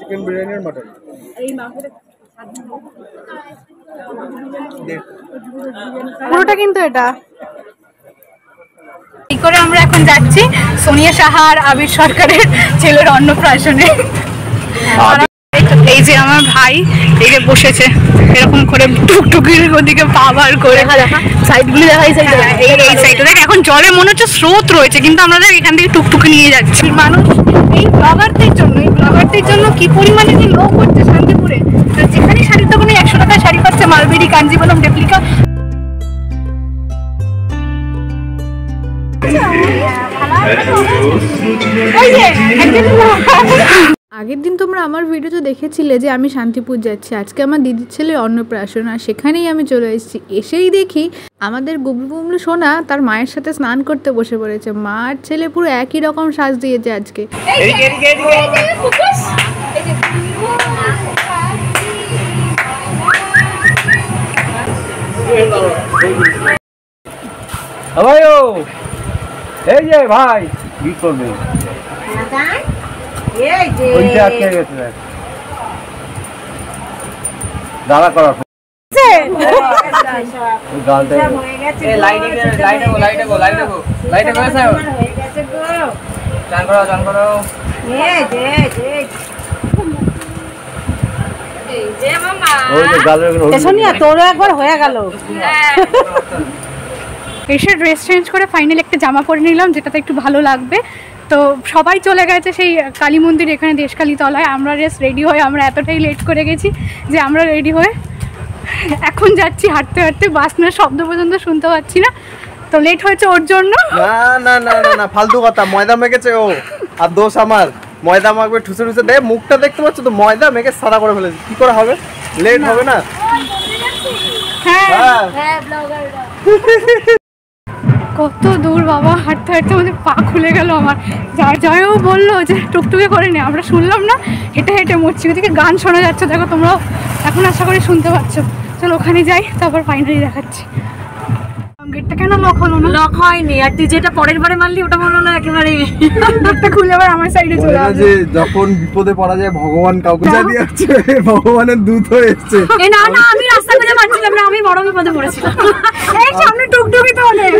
Chicken biryani আর mutton. পুরোটা কিন্তু এটা এই করে আমরা এখন যাচ্ছি সোনিয়া সাহা আর আবির সরকারের ছেলের অন্নপ্রাশনে। এই যে আমার ভাই এই যে বসেছে এরকম করে টুকটুকির ওদিকে পা বার করে সাইডগুলি দেখা এই সাইডে দেখ। এখন জলে মনে হচ্ছে স্রোত রয়েছে কিন্তু আমরা এখান থেকে টুকটুকি নিয়ে যাচ্ছি। মানুষ এই ব্লগারদের জন্য কি পরিমাণে যে লোক হচ্ছে শান্তিপুরে, যেখানে শাড়ির দোকানে 100 টাকায় শাড়ি পাচ্ছে, মালবেরি, কাঞ্জিবরম, রেপ্লিকা। আগের দিন তোমরা আমার ভিডিওতে দেখেছিলে যে আমি শান্তিপুর যাচ্ছি, আজকে আমার দিদির ছেলের অন্নপ্রাশন, আর সেখানেই আমি চলে এসেছি। এসেই দেখি আমাদের গুবলু গুবলু সোনা তার মায়ের সাথে স্নান করতে বসে পড়েছে। মা আর ছেলে পুরো একই রকম সাজ দিয়েছে আজকে। ভাই ও এই যে ভাই কি করবে ওইটা আটকে গেছে দাঁড়া করা গালটা হয়ে গেছে লাইটে গো হয়ে গেছে গো চান করো এই যে মামা ওই যে গালের সোনিয়া তোর একবার হয়ে গেল। এসে ড্রেস চেঞ্জ করে ফাইনালি একটা জামা পরে নিলাম যেটাতে একটু ভালো লাগবে। তো সবাই চলে গেছে সেই কালী মন্দির এখানে দেশকালী তলায়। আমরা রেডি হয়ে আমরা এতটাই লেট করে গেছি যে আমরা রেডি হয়ে এখন যাচ্ছি হাঁটতে হাঁটতে, বাস না শব্দ পর্যন্ত শুনতে পাচ্ছি না। তো লেট হয়েছে ওর জন্য। না ফালতু কথা, ময়দা মেখেছে ও, আর দোষ আমার। ময়দা মাখবে ঠুসে ঠুসে দে, মুখটা দেখতে পাচ্ছ তো, ময়দা মেখে সাদা করে ফেলেছে, কি করে হবে? লেট হবে না? হ্যাঁ কত দূর বাবা, হাঁটতে হাঁটতে আমাদের পা খুলে গেল আমার। জয়ও বললো যে টুকটুকে করে নে, আমরা শুনলাম না, হেঁটে হেঁটে মরছি। ওদিকে গান শোনা যাচ্ছে, দেখো তোমরাও এখন আশা করি শুনতে পাচ্ছ। চলো ওখানে যাই, তারপর ফাইনালি দেখাচ্ছি। গেটটা কেন লক হলো না? লক হয়নি, আর তুই যেটা পরের বারে মারলি ওটা মনে হলো একেবারে গেটটা খুলে আবার আমার সাইডে চলে আসে। যখন বিপদে পড়া যায় ভগবান কাউকে জানিয়ে যাচ্ছে, ভগবানের দূত হয়ে এসেছে। না আমি রাস্তা খুঁজে পাচ্ছিলাম না, আমি বড় বিপদে পড়েছিলাম। এই সামনে টুকটুকি তো অনেক,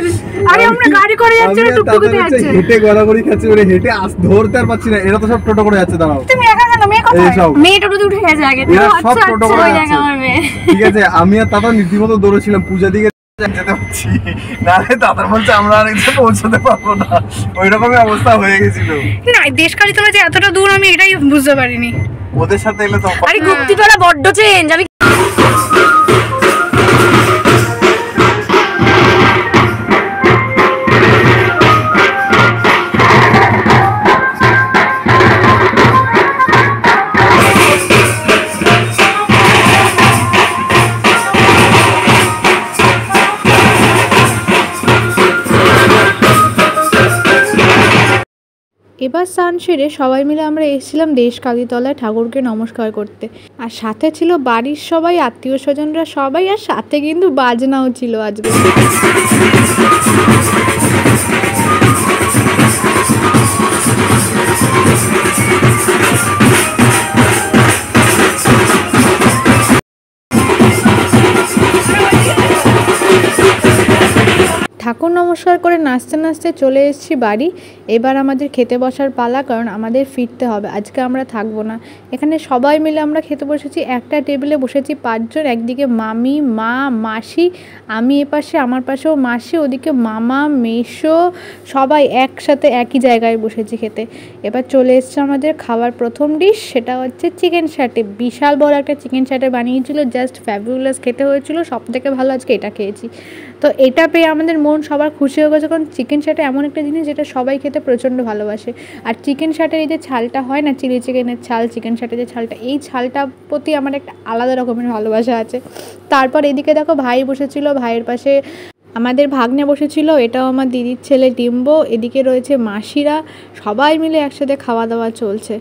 আরে আমরা গাড়ি করে যাচ্ছি, টুকটুকিতে যাচ্ছে, হেঁটে গড়াগড়ি খাচ্ছে, মানে হেঁটে ধরতে আর পাচ্ছি না। এরা তো সব টোটো করে যাচ্ছে। দাঁড়াও, তুমি একা কেন? মেয়ে কোথায়? মেয়ে টোটোতে উঠে গেছে আগে। সব টোটো করে যাচ্ছে। ঠিক আছে, আমি আর দাদা নীতিমতো দৌড়েছিলাম পূজা দিকে যেতে পারছি না, দাদার বলছে আমরা আরেকজন পৌঁছতে পারবো না, ওই রকমই অবস্থা হয়ে গেছিল। না দেশকালী তলা যে এতটা দূর আমি এটাই বুঝতে পারিনি। ওদের সাথে এলে তো আরে গুপ্তিপাড়া বড্ড চেঞ্জ। আমি এবার স্নান সেরে সবাই মিলে আমরা এসেছিলাম দেশকালীতলায় ঠাকুরকে নমস্কার করতে, আর সাথে ছিল বাড়ির সবাই, আত্মীয় স্বজনরা সবাই, আর সাথে কিন্তু বাজনাও ছিল আজকে। ঠাকুর নমস্কার করে নাচতে নাচতে চলে এসেছি বাড়ি। এবার আমাদের খেতে বসার পালা, কারণ আমাদের ফিরতে হবে, আজকে আমরা থাকবো না। এখানে সবাই মিলে আমরা খেতে বসেছি, একটা টেবিলে বসেছি 5 জন। একদিকে মামি, মা, মাসি, আমি এপাশে, আমার পাশেও মাসি, ওদিকে মামা, মেসো, সবাই একসাথে একই জায়গায় বসেছি খেতে। এবার চলে এসছে আমাদের খাবার প্রথম ডিশ, সেটা হচ্ছে চিকেন স্যাটে। বিশাল বড় একটা চিকেন স্যাটে বানিয়েছিল, জাস্ট ফ্যাবুলাস খেতে হয়েছিল, সব থেকে ভালো আজকে এটা খেয়েছি। তো এটা পেয়ে আমাদের মন সবার খুশি হয়ে গেছে, কারণ চিকেন স্যাটে এমন একটা জিনিস যেটা সবাই খেতে প্রচণ্ড ভালোবাসে। আর চিকেন স্যাটের এই যে ছালটা হয় না, চিলি চিকেনের ছাল, চিকেন স্যাটের যে ছালটা, এই ছালটার প্রতি আমার একটা আলাদা রকমের ভালোবাসা আছে। তারপর এদিকে দেখো ভাই বসেছিল, ভাইয়ের পাশে আমাদের ভাগ্নে বসেছিল, এটাও আমার দিদির ছেলে ডিম্বো, এদিকে রয়েছে মাসিরা, সবাই মিলে একসাথে খাওয়া দাওয়া চলছে।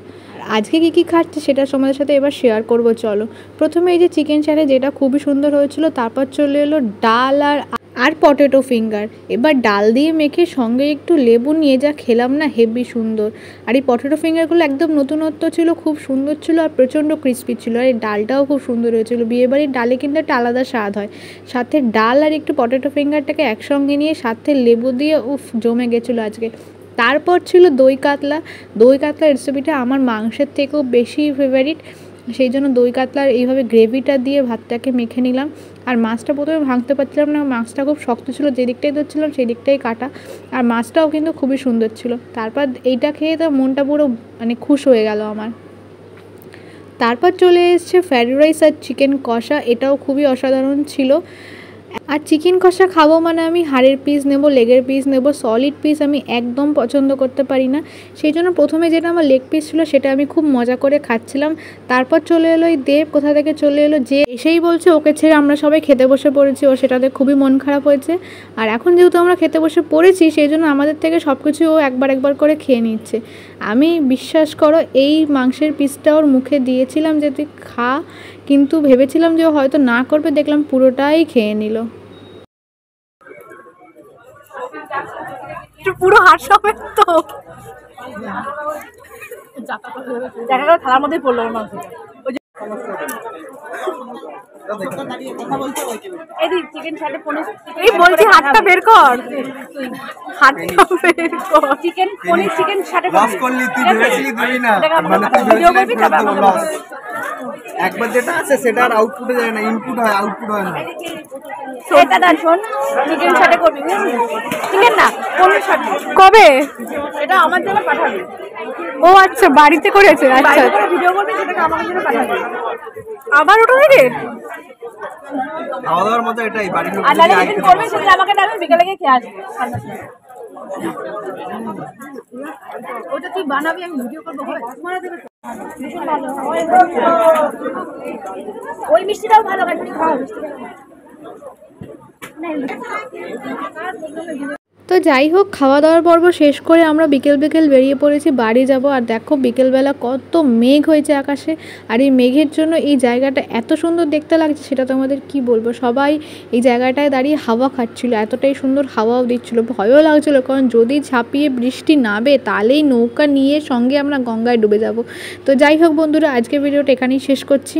আজকে কী খাচ্ছে সেটা তোমাদের সাথে এবার শেয়ার করব। চলো প্রথমে এই যে চিকেন স্যাটে যেটা খুবই সুন্দর হয়েছিল, তারপর চলে এলো ডাল আর আর পটেটো ফিঙ্গার। এবার ডাল দিয়ে মেখে সঙ্গে একটু লেবু নিয়ে যা খেলাম না, হেভি সুন্দর। আর এই পটেটো ফিঙ্গারগুলো একদম নতুনত্ব ছিল, খুব সুন্দর ছিল আর প্রচণ্ড ক্রিস্পি ছিল। আর এই ডালটাও খুব সুন্দর হয়েছিল। বিয়েবাড়ির ডালে কিন্তু একটা আলাদা স্বাদ হয়। সাথে ডাল আর একটু পটেটো ফিঙ্গারটাকে একসঙ্গে নিয়ে সাথে লেবু দিয়ে জমে গেছিলো আজকে। তারপর ছিল দই কাতলা। দই কাতলার রেসিপিটা আমার মাংসের থেকেও বেশি ফেভারিট, সেই জন্য দই কাতলার এইভাবে গ্রেভিটা দিয়ে ভাতটাকে মেখে নিলাম। আর মাছটা প্রথমে ভাঙতে পারছিলাম না, মাছটা খুব শক্ত ছিল, যে দিকটাই ধরছিলাম সেই দিকটাই কাটা। আর মাছটাও কিন্তু খুবই সুন্দর ছিল। তারপর এইটা খেয়ে তো মনটা পুরো মানে খুশ হয়ে গেল আমার। তারপর চলে এসছে ফ্রাইড রাইস আর চিকেন কষা, এটাও খুবই অসাধারণ ছিল। আর চিকেন কষা খাবো মানে আমি হাড়ের পিস নেব, লেগের পিস নেব, সলিড পিস আমি একদম পছন্দ করতে পারি না। সেই জন্য প্রথমে যেটা আমার লেগ পিস ছিল সেটা আমি খুব মজা করে খাচ্ছিলাম। তারপর চলে এলো এই দেব, কোথা থেকে চলে এলো, যে এসেই বলছে ওকে ছেড়ে আমরা সবাই খেতে বসে পড়েছি। ও সেটাতে খুবই মন খারাপ হয়েছে। আর এখন যেহেতু আমরা খেতে বসে পড়েছি সেই জন্য আমাদের থেকে সব কিছু ও একবার করে খেয়ে নিচ্ছে। আমি বিশ্বাস করো এই মাংসের পিসটা ওর মুখে দিয়েছিলাম যে তুই খা, কিন্তু ভেবেছিলাম যে ও হয়তো না করবে, দেখলাম পুরোটাই খেয়ে নিল। পুরো হাট সমেত তো জায়গাটা থালার মধ্যে পড়লো ওর মাংসটা। চিকেন সাথে পনির, এই বলছি হাতটা বের কর, হাতটা বের কর। চিকেন পনির চিকেন সাথে লস করলি তুই, ভেবেছিলি দিবি না, মানে তুই ভিডিও করবি তবে আমাকে লস। একবার যেটা আছে সেটা আর আউটপুটে যায় না, ইনপুট হয়, আউটপুট হয় না। এটা না শোন, চিকেন সাথে করবি, চিকেন না পনির সাথে। কবে? এটা আমার জন্য পাঠাবি। ও আচ্ছা, বাড়িতে করেছে। আচ্ছা, ভিডিও করবি সেটাকে আমার জন্য পাঠাবি। আবার ওটা থেকে খাওয়া দাওয়ার মতো এটাই, বাড়ির লোক আর দাদা যেদিন করবে সেদিন আমাকে ডাকবে, বিকেলে গিয়ে খেয়ে আসবি। ওটা তুই বানাবি, আমি ভিডিও করবো। ওই মিষ্টিটাও ভালো, কাটবি খাওয়া মিষ্টি। তো যাই হোক, খাওয়া দাওয়ার পর্ব শেষ করে আমরা বিকেল বেরিয়ে পড়েছি বাড়ি যাব। আর দেখো বিকেলবেলা কত মেঘ হয়েছে আকাশে, আর এই মেঘের জন্য এই জায়গাটা এত সুন্দর দেখতে লাগছে সেটা তোমাদের কি বলবো। সবাই এই জায়গাটায় দাঁড়িয়ে হাওয়া খাচ্ছিল, এতটাই সুন্দর হাওয়াও দিচ্ছিল, ভয়ও লাগছিল, কারণ যদি ঝাঁপিয়ে বৃষ্টি নামে তাহলেই নৌকা নিয়ে সঙ্গে আমরা গঙ্গায় ডুবে যাব। তো যাই হোক বন্ধুরা, আজকের ভিডিওটা এখানেই শেষ করছি।